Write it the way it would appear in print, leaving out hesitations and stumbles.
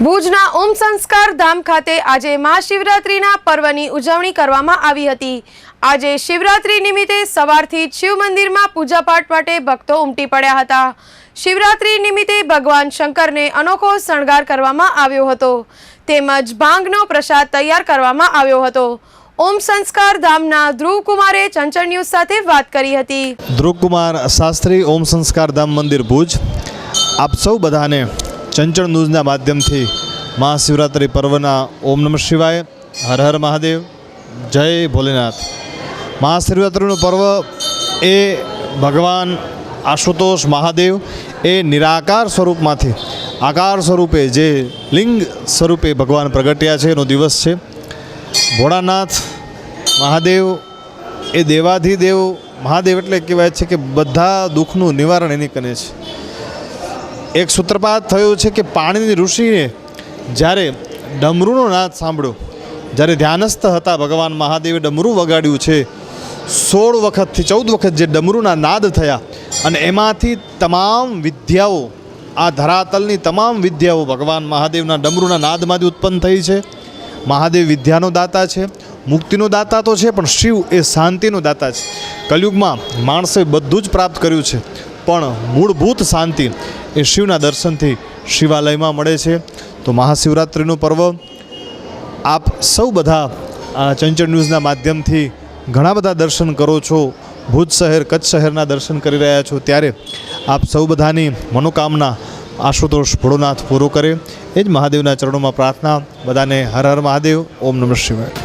ભુજના ઓમ સંસ્કાર ધામ ખાતે આજે મહાશિવરાત્રિના પર્વની ઉજવણી કરવામાં આવી હતી। આજે શિવરાત્રિ નિમિત્તે સવારથી શિવ મંદિરમાં પૂજાપાઠ માટે ભક્તો ઉમટી પડ્યા હતા। શિવરાત્રિ નિમિત્તે ભગવાન શંકરને અનોખો શણગાર કરવામાં આવ્યો હતો તેમજ ભાંગનો પ્રસાદ તૈયાર કરવામાં આવ્યો હતો। ઓમ સંસ્કાર ધામના ધ્રુવકુમારે ચંચળ ન્યૂઝ સાથે વાત કરી હતી। ધ્રુવકુમાર શાસ્ત્રી, ઓમ સંસ્કાર ધામ મંદિર ભુજ। આપ સૌ બધાને ચંચળ ન્યૂઝના માધ્યમથી મહાશિવરાત્રિ પર્વના ઓમ નમઃ શિવાય, હર હર મહાદેવ, જય ભોલેનાથ। મહાશિવરાત્રિનું પર્વ એ ભગવાન આશુતોષ મહાદેવ એ નિરાકાર સ્વરૂપમાંથી આકાર સ્વરૂપે જે લિંગ સ્વરૂપે ભગવાન પ્રગટ્યા છે એનો દિવસ છે। ભોળાનાથ મહાદેવ એ દેવાધિદેવ મહાદેવ એટલે કહેવાય છે કે બધા દુઃખનું નિવારણ એની કને છે। એક સૂત્રપાત થયું છે કે પાણીની ઋષિએ જ્યારે ડમરૂનો નાદ સાંભળ્યો, જ્યારે ધ્યાનસ્થ હતા ભગવાન મહાદેવે ડમરું વગાડ્યું છે, 16 વખતથી 14 વખત જે ડમરૂના નાદ થયા અને એમાંથી તમામ વિદ્યાઓ, આ ધરાતલની તમામ વિદ્યાઓ ભગવાન મહાદેવના ડમરૂના નાદમાંથી ઉત્પન્ન થઈ છે। મહાદેવ વિદ્યાનો દાતા છે, મુક્તિનો દાતા તો છે, પણ શિવ એ શાંતિનો દાતા છે। કલયુગમાં માણસે બધું જ પ્રાપ્ત કર્યું છે, પણ મૂળભૂત શાંતિ એ શિવના દર્શનથી શિવાલયમાં મળે છે। તો મહાશિવરાત્રિનું પર્વ આપ સૌ બધા આ ચંચળ ન્યૂઝના માધ્યમથી ઘણા બધા દર્શન કરો છો, ભુજ શહેર, કચ્છ શહેરના દર્શન કરી રહ્યા છો, ત્યારે આપ સૌ બધાની મનોકામના આશુતોષ ભોળોનાથ પૂરો કરે એ જ મહાદેવના ચરણોમાં પ્રાર્થના। બધાને હર હર મહાદેવ, ઓમ નમઃ શિવાય।